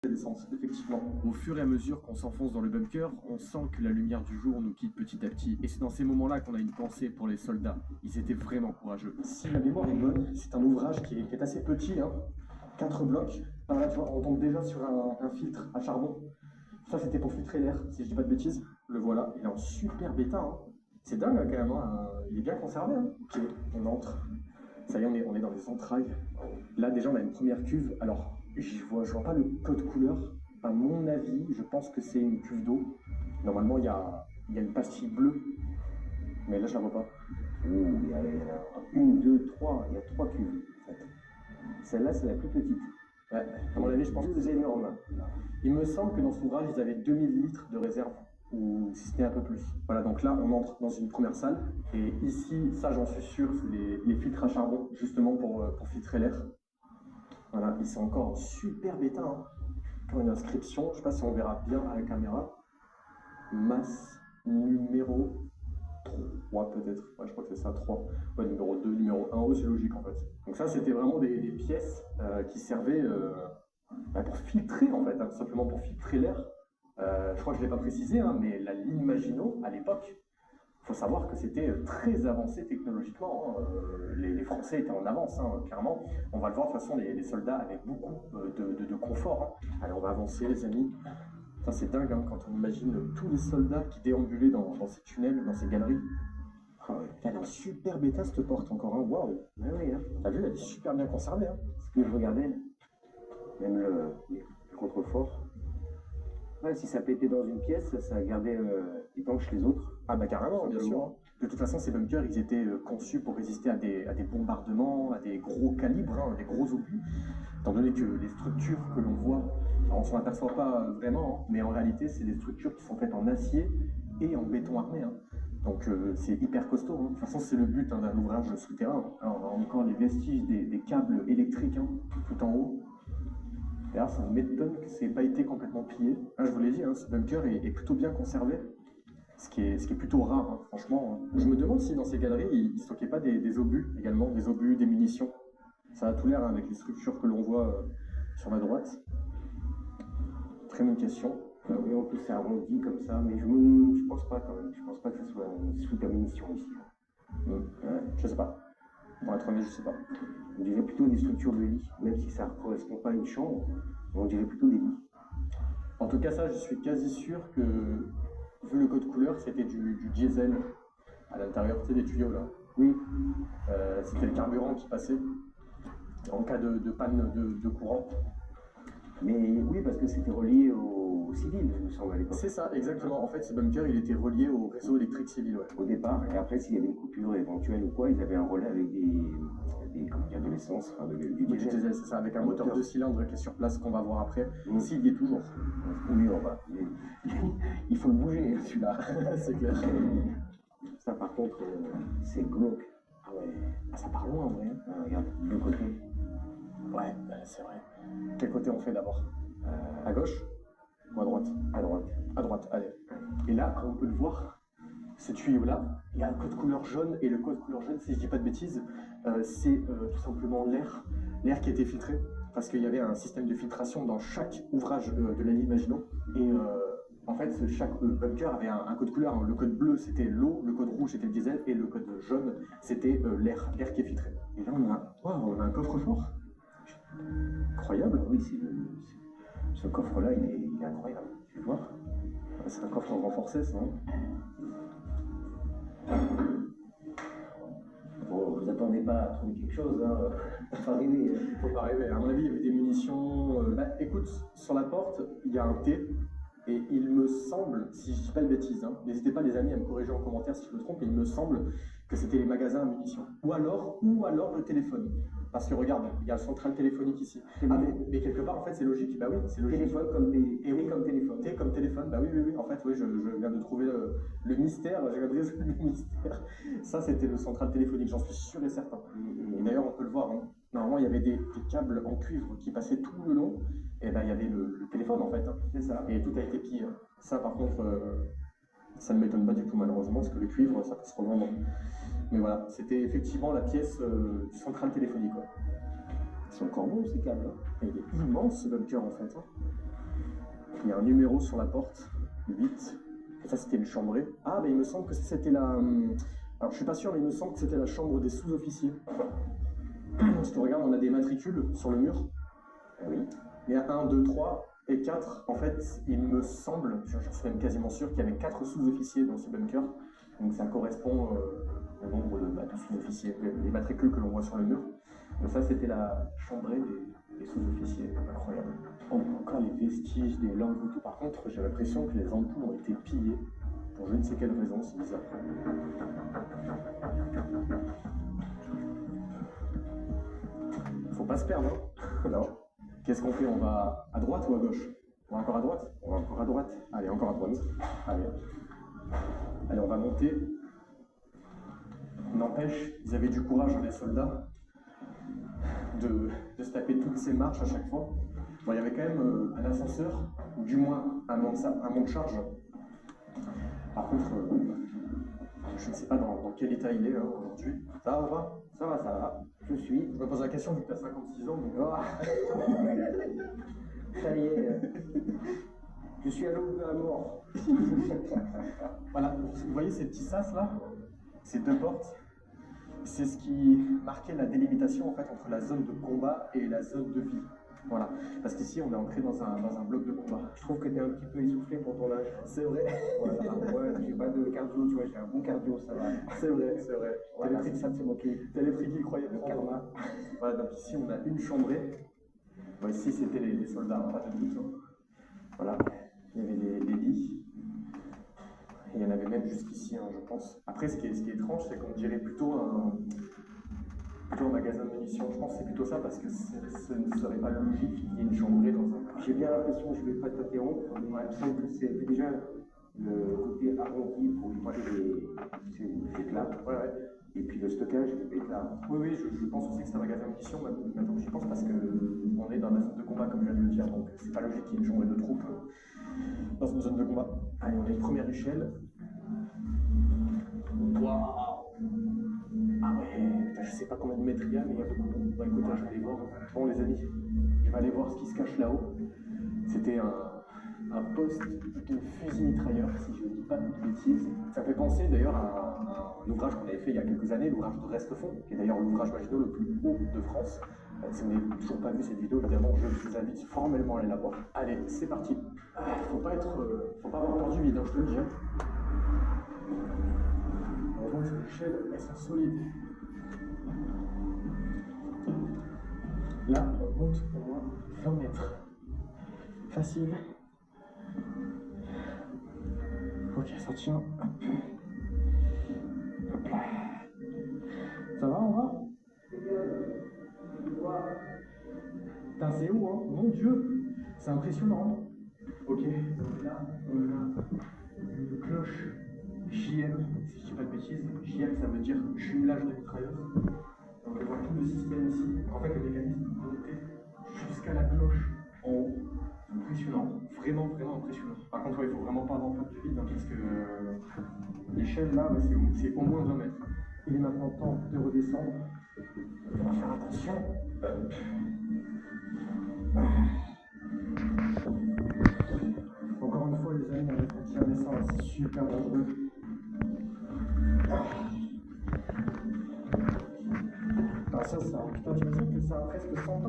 descente, effectivement. Au fur et à mesure qu'on s'enfonce dans le bunker, on sent que la lumière du jour nous quitte petit à petit. Et c'est dans ces moments-là qu'on a une pensée pour les soldats. Ils étaient vraiment courageux. Si la mémoire est bonne, c'est un ouvrage qui est assez petit, hein. 4 blocs. Par là, tu vois, on tombe déjà sur un filtre à charbon. Ça, c'était pour filtrer l'air, si je dis pas de bêtises. Le voilà, il est en super bêta, hein. C'est dingue, hein, quand même, hein. Il est bien conservé, hein. Ok, on entre. Ça y est, on est dans les entrailles. Là, déjà, on a une première cuve. Alors, je vois pas le code couleur. À mon avis, je pense que c'est une cuve d'eau. Normalement, il y a une pastille bleue. Mais là, je la vois pas. Il y a une, deux, trois. Il y a 3 cuves, en fait. Celle-là, c'est la plus petite. Ouais, à mon avis, je pense que c'est énorme. Il me semble que dans ce ouvrage, ils avaient 2000 litres de réserve, ou si c'était un peu plus. Voilà, donc là, on entre dans une première salle. Et ici, ça, j'en suis sûr, c'est les filtres à charbon, justement pour filtrer l'air. Voilà, ils sont encore en super bêta, hein. Comme une inscription, je ne sais pas si on verra bien à la caméra. Masse numéro 3 peut-être. Ouais, je crois que c'est ça, 3. Ouais, numéro 2, numéro 1, oh, c'est logique en fait. Donc ça, c'était vraiment des pièces qui servaient pour filtrer en fait, hein, tout simplement pour filtrer l'air. Je crois que je ne l'ai pas précisé, hein, mais la ligne Maginot, à l'époque, il faut savoir que c'était très avancé technologiquement, hein. Les Français étaient en avance, hein, clairement. On va le voir, de toute façon, les soldats avaient beaucoup de confort, hein. Allez, on va avancer, les amis. Ça, c'est dingue, hein, quand on imagine tous les soldats qui déambulaient dans ces tunnels, dans ces galeries. Oh, elle est en super bêta, cette porte, encore, hein. Waouh! Oui, oui, hein. T'as vu, elle est super bien conservée, hein. Ce que je regardais, même le contrefort. Ouais, si ça pétait dans une pièce, ça gardait étanche les autres. Ah bah carrément, bien sûr, hein. De toute façon, ces bunkers, ils étaient conçus pour résister à des bombardements, à des gros calibres, hein, des gros obus. Étant donné que les structures que l'on voit, on s'en aperçoit pas vraiment, hein, mais en réalité, c'est des structures qui sont faites en acier et en béton armé, hein. Donc c'est hyper costaud, hein. De toute façon, c'est le but, hein, d'un ouvrage souterrain. Alors, on a encore les vestiges des câbles électriques, hein, tout en haut. D'ailleurs, ça m'étonne que ça n'ait pas été complètement pillé. Là, je vous l'ai dit, hein, ce bunker est plutôt bien conservé. Ce qui est plutôt rare, hein, franchement. Je me demande si dans ces galeries, ils ne stockaient pas des obus également, des obus, des munitions. Ça a tout l'air, hein, avec les structures que l'on voit sur la droite. Très bonne question. Oui, en plus c'est arrondi comme ça, mais je pense pas quand même. Je pense pas que ce soit sous ta munition ici. Je sais pas. Pour être honnête, je sais pas. On dirait plutôt des structures de lit, même si ça ne correspond pas à une chambre, on dirait plutôt des lits. En tout cas, ça, je suis quasi sûr que, vu le code couleur, c'était du diesel à l'intérieur, tu sais, des tuyaux là. Oui. C'était le carburant qui passait en cas de panne de courant. Mais oui, parce que c'était relié au civil, il me semble, à l'époque. C'est ça, exactement. En fait, ce bunker, il était relié au réseau électrique civil, ouais. Au départ, et après, s'il y avait une coupure éventuelle ou quoi, ils avaient un relais avec comment dire, de l'essence, enfin, du Oui, du diesel. diesel, c'est ça, avec un moteur 2 cylindres qui est sur place, qu'on va voir après, s'il y est toujours. Oui, on va. Il faut le bouger, celui-là. C'est clair. Ça, par contre, c'est glauque. Ah ouais, ah, ça part loin en vrai. Ah, regarde, de côté. Ouais, c'est vrai. Quel côté on fait d'abord? À gauche ou à droite? À droite. À droite, allez. Et là, comme on peut le voir, ce tuyau-là, il y a un code couleur jaune, et le code couleur jaune, si je dis pas de bêtises, c'est tout simplement l'air qui a été filtré, parce qu'il y avait un système de filtration dans chaque ouvrage de la ligne Maginot, et en fait, chaque bunker avait un code couleur, hein. Le code bleu, c'était l'eau, le code rouge, c'était le diesel, et le code jaune, c'était l'air qui est filtré. Et là, on a un coffre-fort. Incroyable. Oui, ce coffre-là, il est incroyable. Tu veux voir? C'est un coffre renforcé, ça, non? Bon, vous attendez pas à trouver quelque chose, hein. Faut pas rêver. Faut pas rêver. À mon avis, il y avait des munitions. Écoute, sur la porte, il y a un T. Et il me semble, si je dis pas de bêtises, hein, n'hésitez pas les amis à me corriger en commentaire si je me trompe, mais il me semble que c'était les magasins à munitions. Ou alors le téléphone. Parce que regarde, il y a le central téléphonique ici. Ah mais quelque part, en fait, c'est logique. Bah oui, c'est logique. Téléphone comme et oui, comme téléphone. T comme téléphone. Bah oui. En fait, oui, je viens de trouver le mystère. J'ai regardé le mystère. Ça, c'était le central téléphonique, j'en suis sûr et certain. Et d'ailleurs, on peut le voir, hein. Normalement, il y avait des câbles en cuivre qui passaient tout le long. Et ben, il y avait le téléphone, en fait, hein. C'est ça. Et tout a été pillé. Ça, par contre, ça ne m'étonne pas du tout, malheureusement, parce que le cuivre, ça peut se revendre. Mais voilà, c'était effectivement la pièce du central téléphonique, quoi. Ils sont encore bons, ces câbles, hein. Et il est immense, ce bunker, en fait, hein. Il y a un numéro sur la porte, 8. Et ça, c'était une chambrée. Ah, il me semble que c'était la... Alors, je suis pas sûr, mais il me semble que c'était la chambre des sous-officiers. Si tu regardes, on a des matricules sur le mur. Oui. Il y a 1, 2, 3 et 4. En fait, il me semble, je suis même quasiment sûr, qu'il y avait 4 sous-officiers dans ce bunker. Donc ça correspond au nombre de sous-officiers, les matricules que l'on voit sur le mur. Donc ça, c'était la chambrée des sous-officiers. Incroyable. On voit encore les vestiges des lampes et tout. Par contre, j'ai l'impression que les ampoules ont été pillées. Pour je ne sais quelle raison, c'est bizarre. Faut pas se perdre, hein. Non. Qu'est-ce qu'on fait? On va à droite ou à gauche? On va encore à droite? On va encore à droite. Allez, encore à droite. Allez, on va monter. N'empêche, ils avaient du courage, les soldats, de se taper toutes ces marches à chaque fois. Bon, il y avait quand même un ascenseur, ou du moins un monte-charge. Par contre, je ne sais pas dans quel état il est aujourd'hui. Ça va, Aura? Ça va. Je suis. Je me pose la question vu que tu as 56 ans. Donc... Ça y est. Je suis à l'aube de la mort. Voilà, vous voyez ces petits sas là? Ces 2 portes? C'est ce qui marquait la délimitation en fait entre la zone de combat et la zone de vie. Voilà, parce qu'ici on est entré dans un bloc de combat. Je trouve que t'es un petit peu essoufflé pour ton âge. C'est vrai. Ouais, j'ai pas de cardio, tu vois, j'ai un bon cardio, ça va. C'est vrai. Voilà, c'est ça, c'est moi qui. T'as les prix qui croyaient Le karma. Voilà, donc ici on a une chambrée. Bon, ici c'était les soldats, pas de doute. Voilà, il y avait les lits. Et il y en avait même jusqu'ici, je pense. Après, ce qui est étrange, c'est qu'on dirait plutôt un magasin de munitions. Je pense que c'est plutôt ça, parce que ce ne serait pas logique qu'il y ait une chambrée dans un... J'ai bien l'impression, je ne vais pas t'interrompre, mais il me semble que c'est déjà le côté arrondi pour éviter les éclats. Ouais. Et puis le stockage des éclats. Oui, je pense aussi que c'est un magasin de munitions, maintenant que j'y pense, parce qu'on est dans la zone de combat, comme je viens de le dire, donc c'est pas logique qu'il y ait une chambrée de troupes dans une zone de combat. Allez, on a une première échelle. Waouh! Ah ouais, putain, je sais pas combien de mètres il y a, mais il y a beaucoup. Bon, écoute, je vais aller voir. Bon, les amis, je vais aller voir ce qui se cache là-haut. C'était un poste de fusil mitrailleur, si je ne dis pas de bêtises. Ça fait penser d'ailleurs à un ouvrage qu'on avait fait il y a quelques années, l'ouvrage de Restefond, qui est d'ailleurs l'ouvrage Maginot le plus haut de France. Si vous n'avez toujours pas vu cette vidéo, évidemment, je vous invite formellement à aller la voir. Allez, c'est parti. Faut pas avoir peur du vide, je te le dis. Donc ces échelles, elles sont solides. Là, on monte au moins 20 mètres. Facile. Ok, ça tient. Hop là. Ça va, on va? Putain, c'est haut, hein? Mon Dieu! C'est impressionnant. Ok, donc là, on a une cloche JM, si je dis pas de bêtises. JM, ça veut dire jumelage de mitrailleuse. Donc on voit tout le système ici. En fait, le mécanisme est monté jusqu'à la cloche en haut. Impressionnant, vraiment impressionnant. Par contre, il faut vraiment pas avoir peur du vide, parce que l'échelle là, c'est au moins 20 mètres. Il est maintenant temps de redescendre. On va faire attention. Encore une fois, les amis, on va sentir descendre, c'est super dangereux. Alors ça, putain, tu me dis que ça a presque 100